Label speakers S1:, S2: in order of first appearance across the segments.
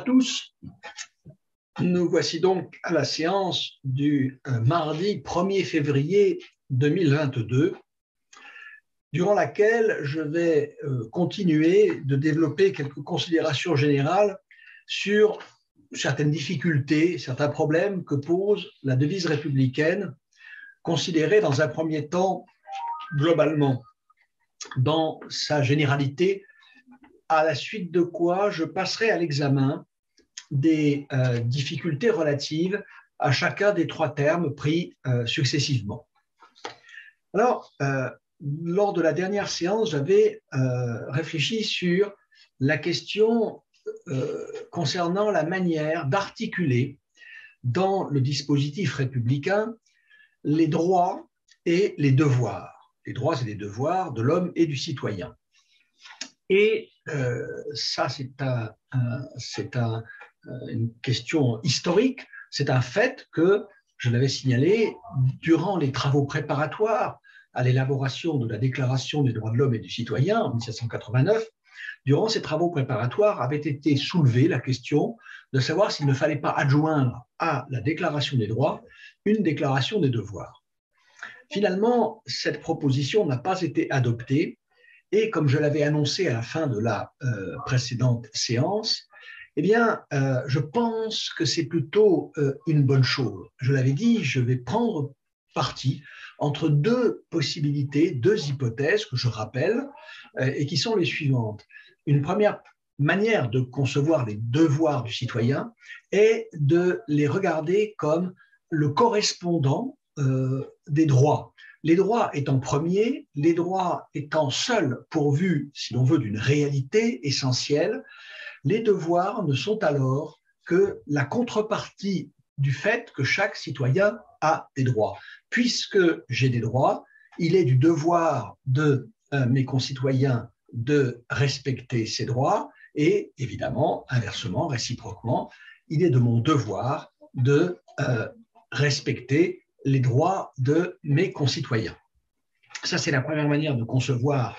S1: tous. Nous voici donc à la séance du mardi 1er février 2022, durant laquelle je vais continuer de développer quelques considérations générales sur certaines difficultés, certains problèmes que pose la devise républicaine, considérée dans un premier temps globalement dans sa généralité, à la suite de quoi je passerai à l'examen des difficultés relatives à chacun des trois termes pris successivement. Alors, lors de la dernière séance, j'avais réfléchi sur la question concernant la manière d'articuler dans le dispositif républicain les droits et les devoirs. Les droits et les devoirs de l'homme et du citoyen. Et ça, c'est une question historique, c'est un fait que je l'avais signalé durant les travaux préparatoires à l'élaboration de la Déclaration des droits de l'homme et du citoyen en 1789. Durant ces travaux préparatoires avait été soulevée la question de savoir s'il ne fallait pas adjoindre à la Déclaration des droits une déclaration des devoirs. Finalement, cette proposition n'a pas été adoptée et comme je l'avais annoncé à la fin de la précédente séance, eh bien, je pense que c'est plutôt une bonne chose. Je l'avais dit, je vais prendre parti entre deux possibilités, deux hypothèses que je rappelle et qui sont les suivantes. Une première manière de concevoir les devoirs du citoyen est de les regarder comme le correspondant des droits. Les droits étant premiers, les droits étant seuls pourvus, si l'on veut, d'une réalité essentielle, les devoirs ne sont alors que la contrepartie du fait que chaque citoyen a des droits. Puisque j'ai des droits, il est du devoir de mes concitoyens de respecter ces droits et évidemment, inversement, réciproquement, il est de mon devoir de respecter les droits de mes concitoyens. Ça, c'est la première manière de concevoir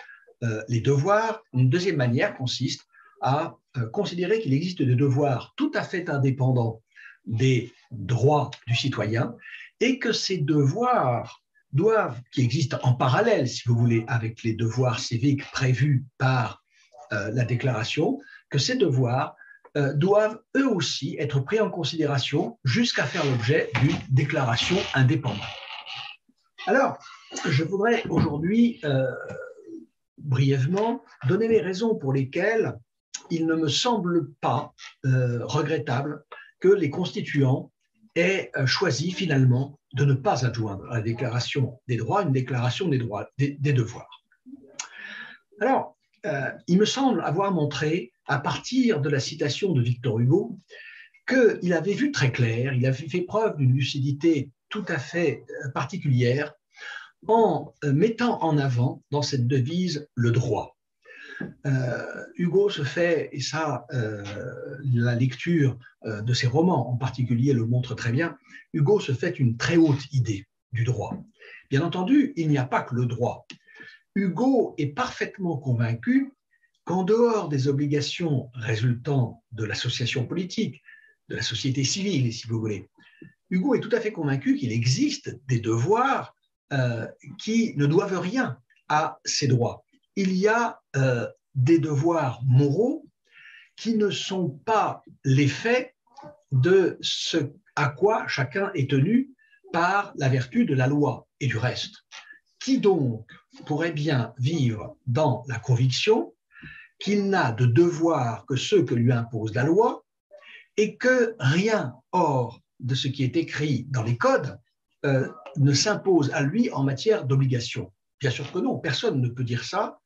S1: les devoirs. Une deuxième manière consiste à considérer qu'il existe des devoirs tout à fait indépendants des droits du citoyen et que ces devoirs qui existent en parallèle, si vous voulez, avec les devoirs civiques prévus par la déclaration, que ces devoirs doivent eux aussi être pris en considération jusqu'à faire l'objet d'une déclaration indépendante. Alors, je voudrais aujourd'hui brièvement donner les raisons pour lesquelles il ne me semble pas regrettable que les constituants aient choisi finalement de ne pas adjoindre à la déclaration des droits une déclaration des droits, des devoirs. Alors, il me semble avoir montré, à partir de la citation de Victor Hugo, qu'il avait vu très clair, il avait fait preuve d'une lucidité tout à fait particulière en mettant en avant dans cette devise le droit. Hugo se fait, et ça, la lecture de ses romans en particulier le montre très bien, Hugo se fait une très haute idée du droit. Bien entendu, il n'y a pas que le droit. Hugo est parfaitement convaincu qu'en dehors des obligations résultant de l'association politique, de la société civile, si vous voulez, Hugo est tout à fait convaincu qu'il existe des devoirs qui ne doivent rien à ces droits. Il y a des devoirs moraux qui ne sont pas l'effet de ce à quoi chacun est tenu par la vertu de la loi et du reste. Qui donc pourrait bien vivre dans la conviction qu'il n'a de devoirs que ceux que lui impose la loi et que rien hors de ce qui est écrit dans les codes ne s'impose à lui en matière d'obligation? Bien sûr que non, personne ne peut dire ça.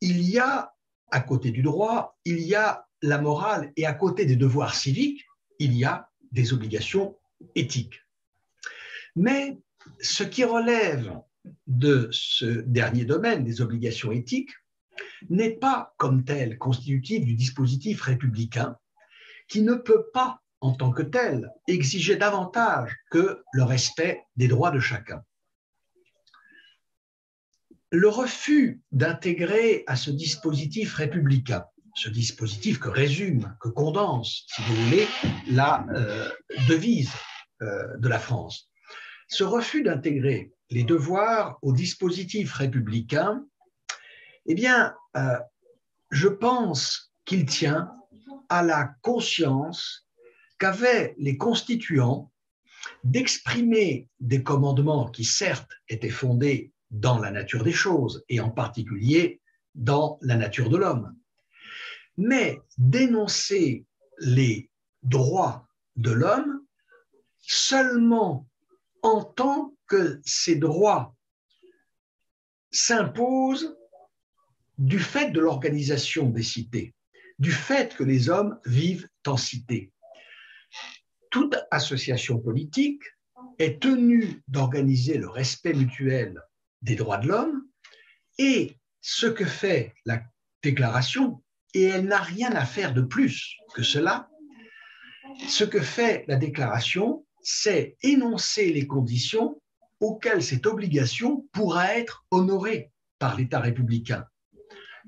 S1: Il y a, à côté du droit, il y a la morale et à côté des devoirs civiques, il y a des obligations éthiques. Mais ce qui relève de ce dernier domaine, des obligations éthiques, n'est pas comme tel constitutif du dispositif républicain qui ne peut pas, en tant que tel, exiger davantage que le respect des droits de chacun. Le refus d'intégrer à ce dispositif républicain ce dispositif que résume, que condense, si vous voulez, la devise de la France. Ce refus d'intégrer les devoirs au dispositif républicain, eh bien, je pense qu'il tient à la conscience qu'avaient les constituants d'exprimer des commandements qui, certes, étaient fondés dans la nature des choses, et en particulier dans la nature de l'homme, mais d'énoncer les droits de l'homme seulement en tant que ces droits s'imposent du fait de l'organisation des cités, du fait que les hommes vivent en cité. Toute association politique est tenue d'organiser le respect mutuel des droits de l'homme, et ce que fait la déclaration, et elle n'a rien à faire de plus que cela, ce que fait la déclaration, c'est énoncer les conditions auxquelles cette obligation pourra être honorée par l'État républicain.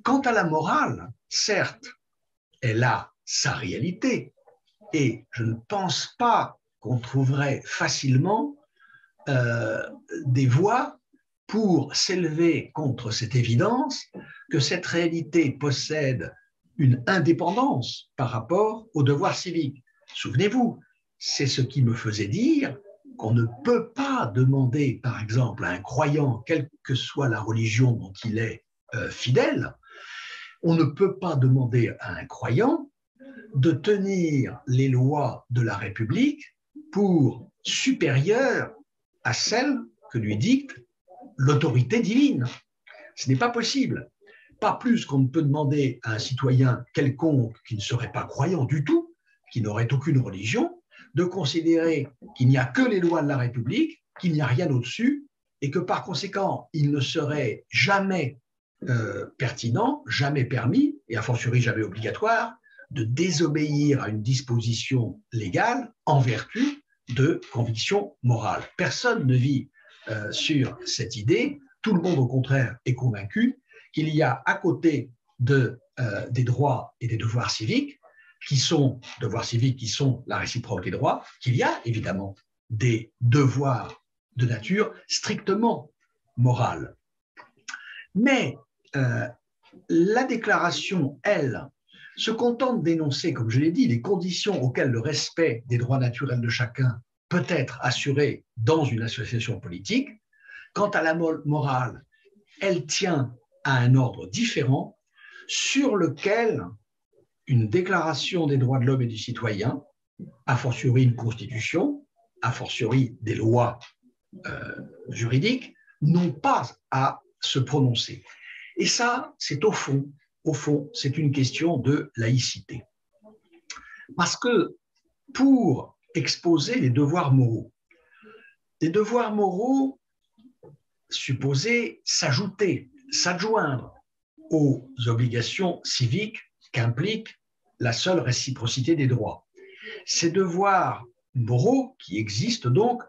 S1: Quant à la morale, certes, elle a sa réalité, et je ne pense pas qu'on trouverait facilement des voies pour s'élever contre cette évidence que cette réalité possède une indépendance par rapport aux devoirs civiques. Souvenez-vous, c'est ce qui me faisait dire qu'on ne peut pas demander, par exemple, à un croyant, quelle que soit la religion dont il est fidèle, on ne peut pas demander à un croyant de tenir les lois de la République pour supérieures à celles que lui dicte l'autorité divine. Ce n'est pas possible. Pas plus qu'on ne peut demander à un citoyen quelconque qui ne serait pas croyant du tout, qui n'aurait aucune religion, de considérer qu'il n'y a que les lois de la République, qu'il n'y a rien au-dessus, et que par conséquent, il ne serait jamais pertinent, jamais permis, et a fortiori jamais obligatoire, de désobéir à une disposition légale en vertu de convictions morales. Personne ne vit sur cette idée. Tout le monde, au contraire, est convaincu qu'il y a à côté des droits et des devoirs civiques, qui sont la réciproque des droits, qu'il y a évidemment des devoirs de nature strictement morale. Mais la déclaration, elle, se contente d'énoncer, comme je l'ai dit, les conditions auxquelles le respect des droits naturels de chacun peut être assuré dans une association politique. Quant à la morale, elle tient à un ordre différent sur lequel une déclaration des droits de l'homme et du citoyen, a fortiori une constitution, a fortiori des lois juridiques, n'ont pas à se prononcer. Et ça, c'est au fond, c'est une question de laïcité. Parce que pour exposer les devoirs moraux supposés s'ajouter, s'adjoindre aux obligations civiques qu'implique la seule réciprocité des droits. Ces devoirs moraux qui existent donc,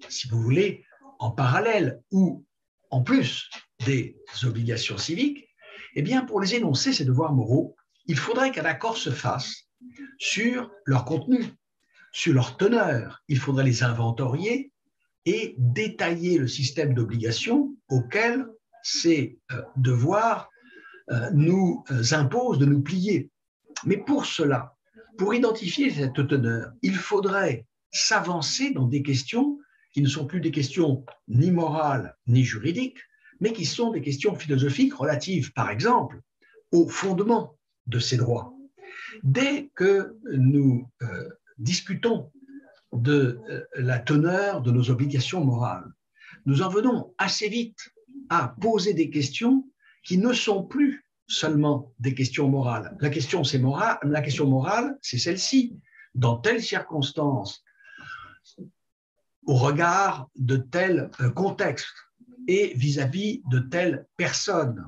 S1: si vous voulez, en parallèle ou en plus des obligations civiques, eh bien, pour les énoncer, ces devoirs moraux, il faudrait qu'un accord se fasse sur leur contenu, sur leur teneur. Il faudrait les inventorier et détailler le système d'obligations auquel ces devoirs nous imposent de nous plier. Mais pour cela, pour identifier cette teneur, il faudrait s'avancer dans des questions qui ne sont plus des questions ni morales ni juridiques, mais qui sont des questions philosophiques relatives, par exemple, au fondement de ces droits. Dès que nous discutons de la teneur de nos obligations morales, nous en venons assez vite à poser des questions qui ne sont plus seulement des questions morales. La question morale, c'est celle-ci. Dans telle circonstance, au regard de tel contexte et vis-à-vis de telle personne,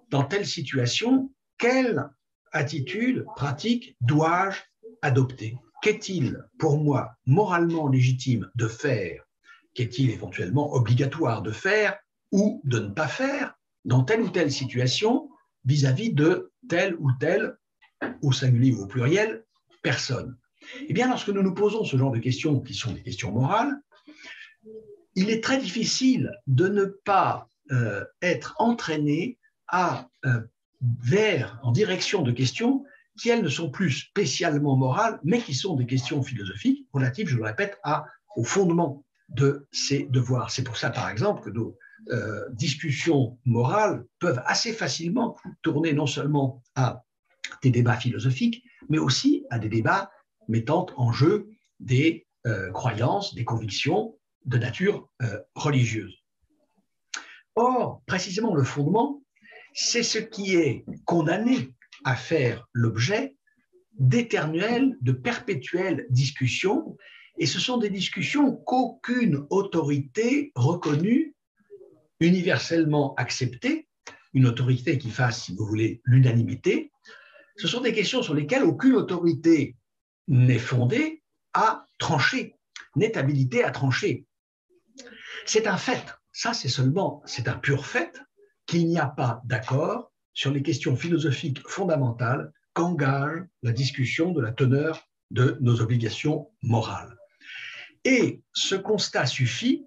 S1: dans telle situation, quelle attitude pratique dois-je adopter? Qu'est-il pour moi moralement légitime de faire? Qu'est-il éventuellement obligatoire de faire ou de ne pas faire dans telle ou telle situation vis-à-vis de tel ou tel au singulier ou au pluriel, personne. Eh bien, lorsque nous nous posons ce genre de questions, qui sont des questions morales, il est très difficile de ne pas être entraîné en direction de questions qui, elles, ne sont plus spécialement morales, mais qui sont des questions philosophiques relatives, je le répète, au fondement de ces devoirs. C'est pour ça, par exemple, que nos discussions morales peuvent assez facilement tourner non seulement à des débats philosophiques, mais aussi à des débats mettant en jeu des croyances, des convictions de nature religieuse. Or, précisément, le fondement, c'est ce qui est condamné à faire l'objet d'éternelles, de perpétuelles discussions, et ce sont des discussions qu'aucune autorité reconnue, universellement acceptée, une autorité qui fasse, si vous voulez, l'unanimité, ce sont des questions sur lesquelles aucune autorité n'est fondée à trancher, n'est habilitée à trancher. C'est un fait, ça c'est un pur fait, qu'il n'y a pas d'accord sur les questions philosophiques fondamentales qu'engage la discussion de la teneur de nos obligations morales. Et ce constat suffit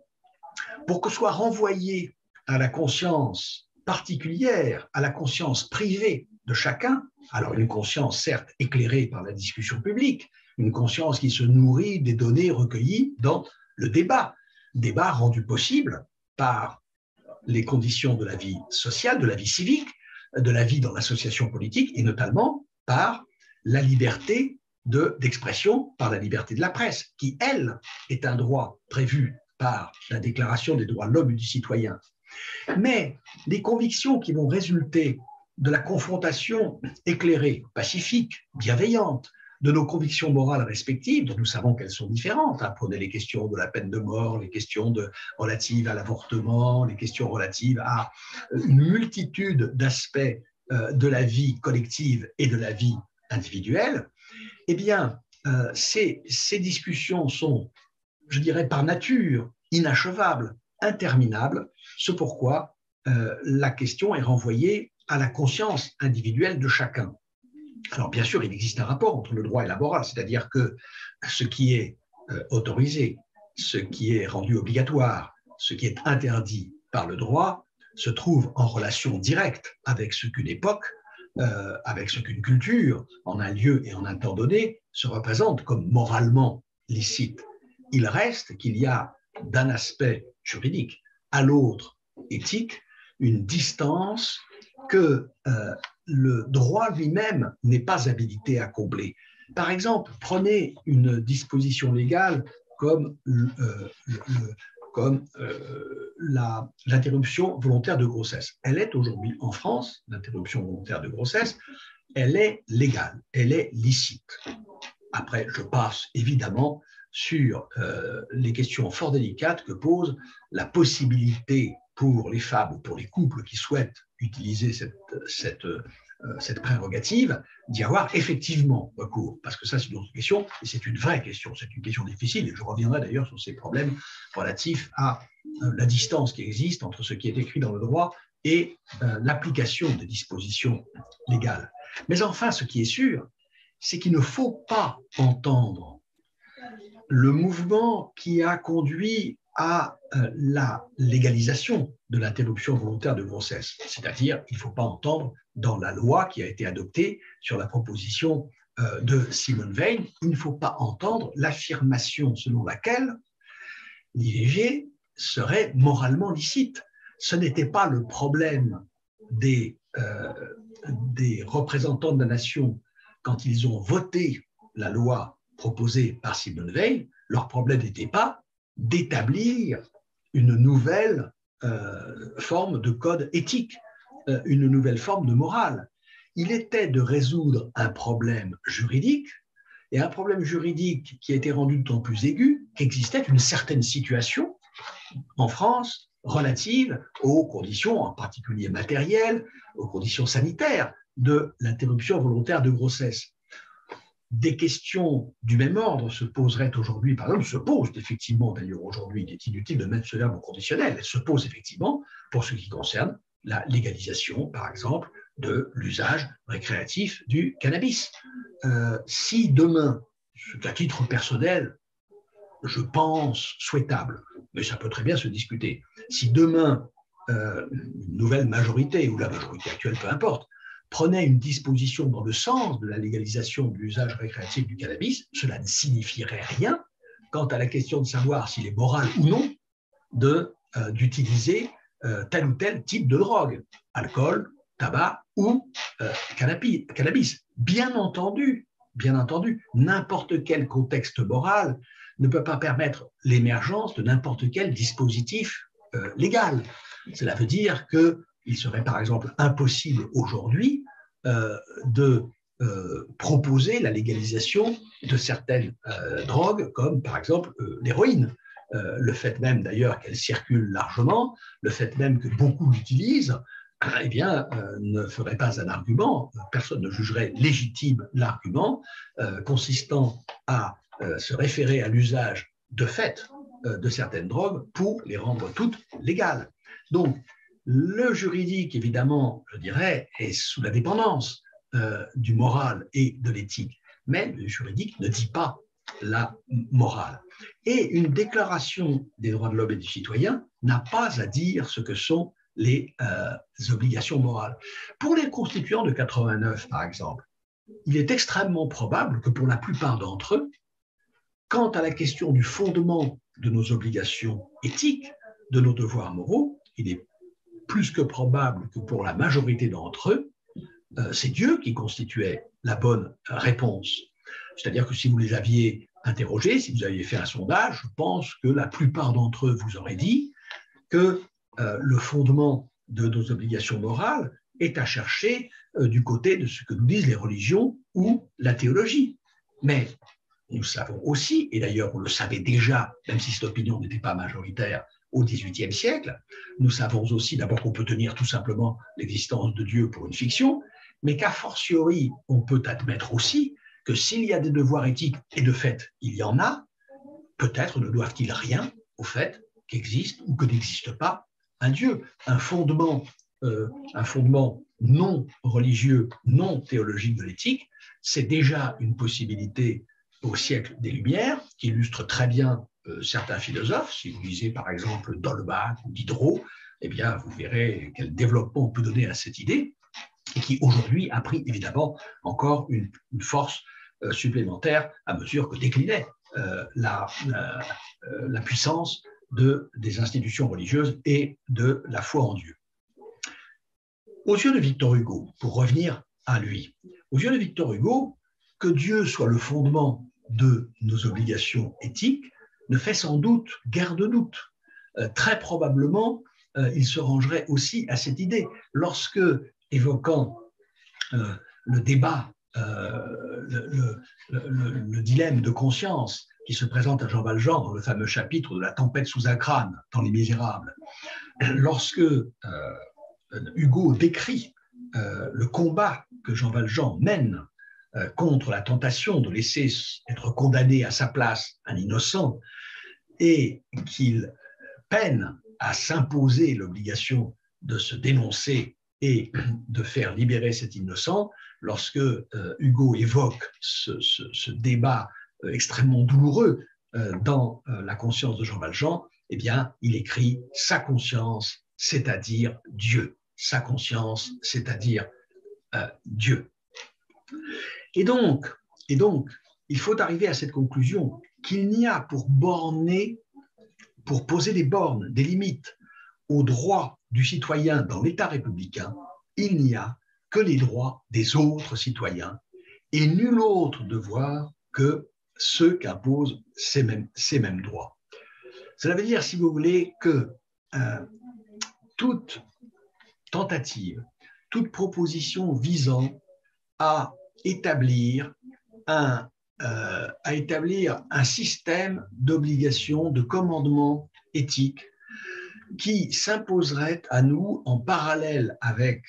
S1: pour que soit renvoyé à la conscience particulière, à la conscience privée de chacun, alors une conscience certes éclairée par la discussion publique, une conscience qui se nourrit des données recueillies dans le débat rendu possible par les conditions de la vie sociale, de la vie civique, de la vie dans l'association politique, et notamment par la liberté d'expression, par la liberté de la presse, qui, elle, est un droit prévu par la Déclaration des droits de l'homme et du citoyen. Mais les convictions qui vont résulter de la confrontation éclairée, pacifique, bienveillante, de nos convictions morales respectives, dont nous savons qu'elles sont différentes. Prenez les questions de la peine de mort, les questions relatives à l'avortement, les questions relatives à une multitude d'aspects de la vie collective et de la vie individuelle. Eh bien, ces discussions sont, je dirais, par nature, inachevables, interminables. C'est pourquoi la question est renvoyée à la conscience individuelle de chacun. Alors, bien sûr, il existe un rapport entre le droit et la morale, c'est-à-dire que ce qui est autorisé, ce qui est rendu obligatoire, ce qui est interdit par le droit, se trouve en relation directe avec ce qu'une époque, avec ce qu'une culture, en un lieu et en un temps donné, se représente comme moralement licite. Il reste qu'il y a d'un aspect juridique à l'autre éthique une distance que le droit lui-même n'est pas habilité à combler. Par exemple, prenez une disposition légale comme l'interruption volontaire de grossesse. Elle est aujourd'hui en France, l'interruption volontaire de grossesse, elle est légale, elle est licite. Après, je passe évidemment sur les questions fort délicates que pose la possibilité pour les femmes ou pour les couples qui souhaitent utiliser cette prérogative d'y avoir effectivement recours. Parce que ça, c'est une autre question, et c'est une vraie question, c'est une question difficile, et je reviendrai d'ailleurs sur ces problèmes relatifs à la distance qui existe entre ce qui est écrit dans le droit et l'application des dispositions légales. Mais enfin, ce qui est sûr, c'est qu'il ne faut pas entendre le mouvement qui a conduit à la légalisation de l'interruption volontaire de grossesse. C'est-à-dire, il ne faut pas entendre dans la loi qui a été adoptée sur la proposition de Simone Veil, il ne faut pas entendre l'affirmation selon laquelle l'IVG serait moralement licite. Ce n'était pas le problème des représentants de la nation quand ils ont voté la loi proposée par Simone Veil. Leur problème n'était pas d'établir une nouvelle forme de code éthique, une nouvelle forme de morale. Il était de résoudre un problème juridique, et un problème juridique qui a été rendu d'autant plus aigu qu'existait une certaine situation en France relative aux conditions, en particulier matérielles, aux conditions sanitaires de l'interruption volontaire de grossesse. Des questions du même ordre se poseraient aujourd'hui, par exemple, se posent effectivement d'ailleurs aujourd'hui, il est inutile de mettre ce verbe au conditionnel, elles se posent effectivement pour ce qui concerne la légalisation, par exemple, de l'usage récréatif du cannabis. Si demain, à titre personnel, je pense souhaitable, mais ça peut très bien se discuter, si demain, une nouvelle majorité, ou la majorité actuelle, peu importe, prenait une disposition dans le sens de la légalisation de l'usage récréatif du cannabis, cela ne signifierait rien quant à la question de savoir s'il est moral ou non d'utiliser tel ou tel type de drogue, alcool, tabac ou cannabis. Bien entendu, n'importe quel contexte moral ne peut pas permettre l'émergence de n'importe quel dispositif légal. Cela veut dire qu'il serait par exemple impossible aujourd'hui de proposer la légalisation de certaines drogues, comme par exemple l'héroïne. Le fait même d'ailleurs qu'elle circule largement, le fait même que beaucoup l'utilisent, eh bien, ne ferait pas un argument, personne ne jugerait légitime l'argument consistant à se référer à l'usage de fait de certaines drogues pour les rendre toutes légales. Donc, le juridique, évidemment, je dirais, est sous la dépendance du moral et de l'éthique, mais le juridique ne dit pas la morale. Et une déclaration des droits de l'homme et du citoyen n'a pas à dire ce que sont les obligations morales. Pour les constituants de 89, par exemple, il est extrêmement probable que pour la plupart d'entre eux, quant à la question du fondement de nos obligations éthiques, de nos devoirs moraux, il est plus que probable que pour la majorité d'entre eux, c'est Dieu qui constituait la bonne réponse. C'est-à-dire que si vous les aviez interrogés, si vous aviez fait un sondage, je pense que la plupart d'entre eux vous auraient dit que le fondement de nos obligations morales est à chercher du côté de ce que nous disent les religions ou la théologie. Mais nous savons aussi, et d'ailleurs on le savait déjà, même si cette opinion n'était pas majoritaire au XVIIIe siècle, nous savons aussi d'abord qu'on peut tenir tout simplement l'existence de Dieu pour une fiction, mais qu'a fortiori, on peut admettre aussi que s'il y a des devoirs éthiques, et de fait il y en a, peut-être ne doivent-ils rien au fait qu'existe ou que n'existe pas un Dieu, un fondement non religieux, non théologique de l'éthique. C'est déjà une possibilité au siècle des Lumières, qui illustre très bien certains philosophes. Si vous lisez par exemple d'Holbach ou Diderot, eh bien vous verrez quel développement on peut donner à cette idée, et qui aujourd'hui a pris évidemment encore une force supplémentaire à mesure que déclinait la puissance des institutions religieuses et de la foi en Dieu. Aux yeux de Victor Hugo, pour revenir à lui, aux yeux de Victor Hugo, que Dieu soit le fondement de nos obligations éthiques ne fait sans doute guère de doute. Très probablement, il se rangerait aussi à cette idée. Lorsque, évoquant le débat, le dilemme de conscience qui se présente à Jean Valjean dans le fameux chapitre de la tempête sous un crâne dans Les Misérables, lorsque Hugo décrit le combat que Jean Valjean mène contre la tentation de laisser être condamné à sa place un innocent et qu'il peine à s'imposer l'obligation de se dénoncer et de faire libérer cet innocent, lorsque Hugo évoque ce débat extrêmement douloureux dans la conscience de Jean Valjean, eh bien, il écrit « sa conscience, c'est-à-dire Dieu ». Sa conscience, c'est-à-dire Dieu. Et donc, il faut arriver à cette conclusion qu'il n'y a pour poser des bornes, des limites aux droits du citoyen dans l'État républicain, il n'y a que les droits des autres citoyens et nul autre devoir que ceux qu'imposent ces mêmes droits. Cela veut dire, si vous voulez, que toute tentative, toute proposition visant à établir un système d'obligations, de commandements éthiques qui s'imposerait à nous en parallèle avec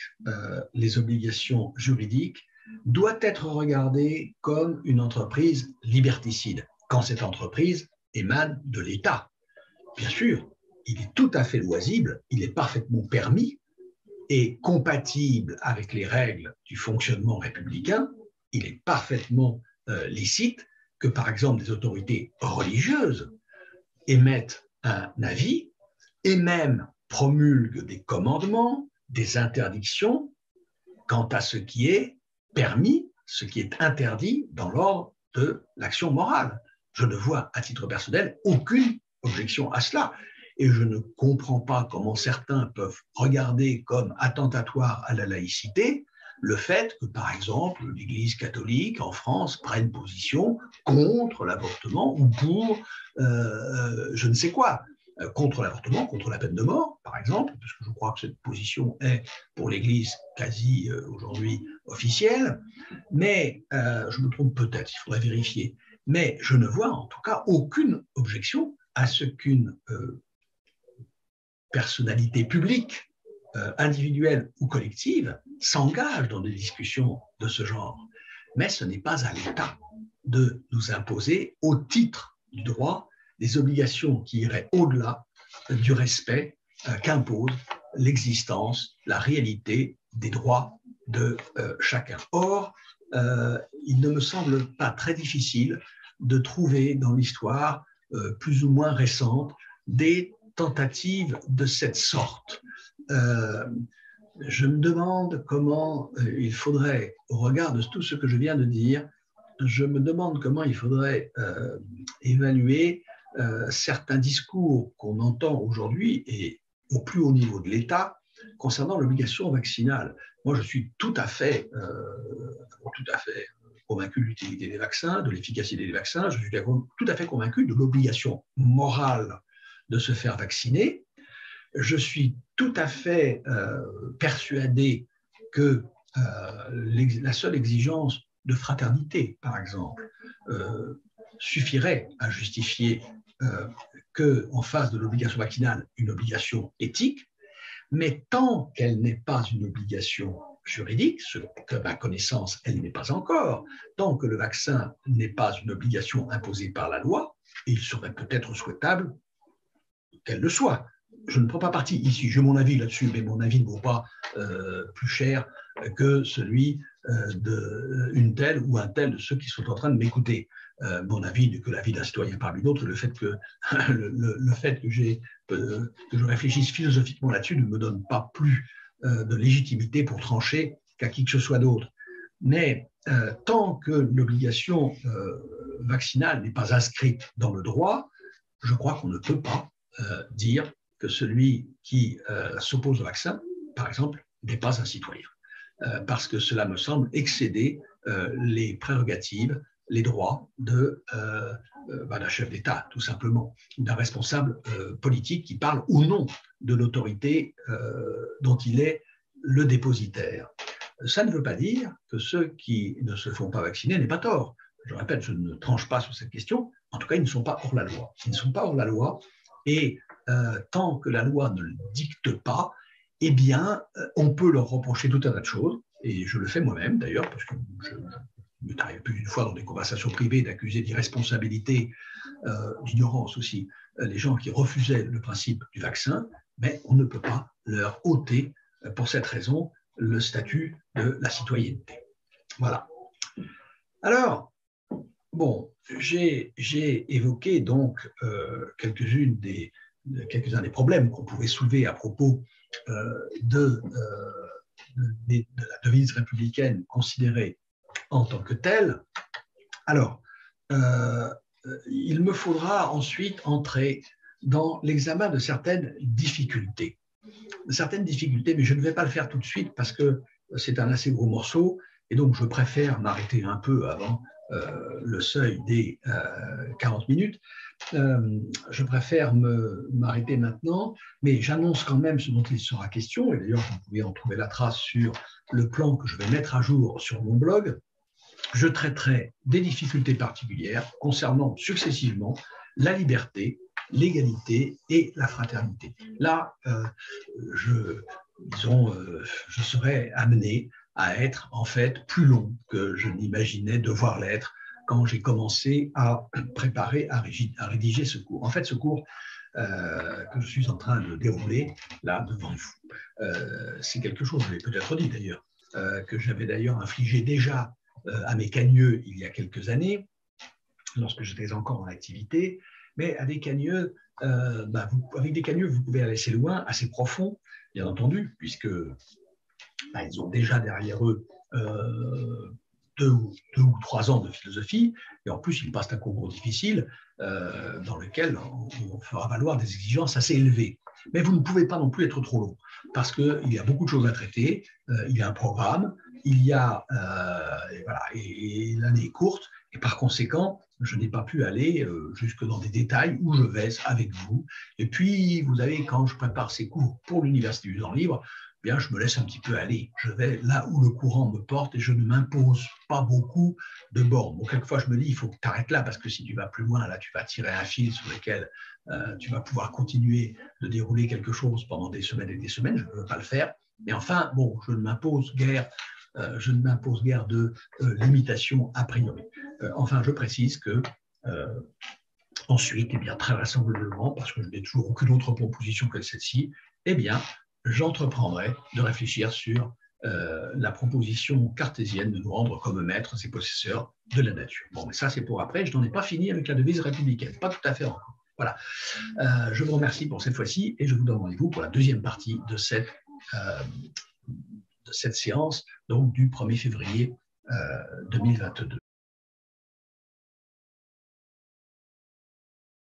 S1: les obligations juridiques doit être regardée comme une entreprise liberticide, quand cette entreprise émane de l'État. Bien sûr, il est tout à fait loisible, il est parfaitement permis est compatible avec les règles du fonctionnement républicain, il est parfaitement licite que, par exemple, des autorités religieuses émettent un avis et même promulguent des commandements, des interdictions quant à ce qui est permis, ce qui est interdit dans l'ordre de l'action morale. Je ne vois, à titre personnel, aucune objection à cela. Et je ne comprends pas comment certains peuvent regarder comme attentatoire à la laïcité le fait que, par exemple, l'Église catholique en France prenne position contre l'avortement ou pour je ne sais quoi, contre l'avortement, contre la peine de mort, par exemple, parce que je crois que cette position est pour l'Église quasi aujourd'hui officielle, mais je me trompe peut-être, il faudrait vérifier, mais je ne vois en tout cas aucune objection à ce qu'une personnalité publique, individuelle ou collective, s'engage dans des discussions de ce genre. Mais ce n'est pas à l'État de nous imposer, au titre du droit, des obligations qui iraient au-delà du respect qu'impose l'existence, la réalité des droits de chacun. Or, il ne me semble pas très difficile de trouver dans l'histoire plus ou moins récente des tentatives de cette sorte. Je me demande comment il faudrait, au regard de tout ce que je viens de dire, je me demande comment il faudrait évaluer certains discours qu'on entend aujourd'hui et au plus haut niveau de l'État concernant l'obligation vaccinale. Moi, je suis tout à fait convaincu de l'utilité des vaccins, de l'efficacité des vaccins. Je suis tout à fait convaincu de l'obligation morale de se faire vacciner. Je suis tout à fait persuadé que la seule exigence de fraternité, par exemple, suffirait à justifier qu'en face de l'obligation vaccinale, une obligation éthique, mais tant qu'elle n'est pas une obligation juridique, ce que ma connaissance, elle n'est pas encore, tant que le vaccin n'est pas une obligation imposée par la loi, il serait peut-être souhaitable qu'elle le soit. Je ne prends pas parti ici, j'ai mon avis là-dessus, mais mon avis ne vaut pas plus cher que celui d'une telle ou un tel de ceux qui sont en train de m'écouter. Mon avis n'est que l'avis d'un citoyen parmi d'autres. Le fait que, que je réfléchisse philosophiquement là-dessus ne me donne pas plus de légitimité pour trancher qu'à qui que ce soit d'autre. Mais tant que l'obligation vaccinale n'est pas inscrite dans le droit, je crois qu'on ne peut pas dire que celui qui s'oppose au vaccin, par exemple, n'est pas un citoyen. Parce que cela me semble excéder les prérogatives, les droits d'un chef d'État, tout simplement, d'un responsable politique qui parle ou non de l'autorité dont il est le dépositaire. Ça ne veut pas dire que ceux qui ne se font pas vacciner n'aient pas tort. Je répète, je ne tranche pas sur cette question. En tout cas, ils ne sont pas hors la loi. Ils ne sont pas hors la loi. Et tant que la loi ne le dicte pas, eh bien, on peut leur reprocher tout un tas de choses. Et je le fais moi-même, d'ailleurs, parce que il m'est arrivé plus d'une fois dans des conversations privées d'accuser d'irresponsabilité, d'ignorance aussi, les gens qui refusaient le principe du vaccin, mais on ne peut pas leur ôter, pour cette raison, le statut de la citoyenneté. Voilà. Alors, bon, j'ai évoqué donc quelques-uns des problèmes qu'on pouvait soulever à propos de la devise républicaine considérée en tant que telle. Alors, il me faudra ensuite entrer dans l'examen de certaines difficultés. Mais je ne vais pas le faire tout de suite parce que c'est un assez gros morceau et donc je préfère m'arrêter un peu avant le seuil des 40 minutes. Je préfère m'arrêter maintenant, mais j'annonce quand même ce dont il sera question, et d'ailleurs vous pouvez en trouver la trace sur le plan que je vais mettre à jour sur mon blog. Je traiterai des difficultés particulières concernant successivement la liberté, l'égalité et la fraternité. Là, je serai amené à être en fait plus long que je n'imaginais devoir l'être quand j'ai commencé à préparer, à rédiger ce cours. En fait, ce cours que je suis en train de dérouler là devant vous. C'est quelque chose, je l'ai peut-être dit d'ailleurs, que j'avais d'ailleurs infligé déjà à mes cagneux il y a quelques années, lorsque j'étais encore en activité. Mais avec des cagneux, vous pouvez aller assez loin, assez profond, bien entendu, puisque ils ont déjà derrière eux 2 ou 3 ans de philosophie, et en plus, ils passent un concours difficile dans lequel on fera valoir des exigences assez élevées. Mais vous ne pouvez pas non plus être trop long, parce qu'il y a beaucoup de choses à traiter, il y a un programme, il y a, et l'année est courte, et par conséquent, je n'ai pas pu aller jusque dans des détails où je vais avec vous. Et puis, vous savez, quand je prépare ces cours pour l'Université du temps libre, bien, je me laisse un petit peu aller. Je vais là où le courant me porte et je ne m'impose pas beaucoup de bornes. Bon, quelquefois, je me dis, il faut que tu arrêtes là parce que si tu vas plus loin, là, tu vas tirer un fil sur lequel tu vas pouvoir continuer de dérouler quelque chose pendant des semaines et des semaines. Je ne veux pas le faire. Mais enfin, bon, je ne m'impose guère de limitation a priori. Enfin, je précise que ensuite, eh bien, très vraisemblablement, parce que je n'ai toujours aucune autre proposition que celle-ci, eh bien, j'entreprendrai de réfléchir sur la proposition cartésienne de nous rendre comme maîtres et possesseurs de la nature. Bon, mais ça, c'est pour après. Je n'en ai pas fini avec la devise républicaine. Pas tout à fait encore. Voilà. Je vous remercie pour cette fois-ci et je vous donne rendez-vous pour la deuxième partie de cette séance, donc du 1er février 2022.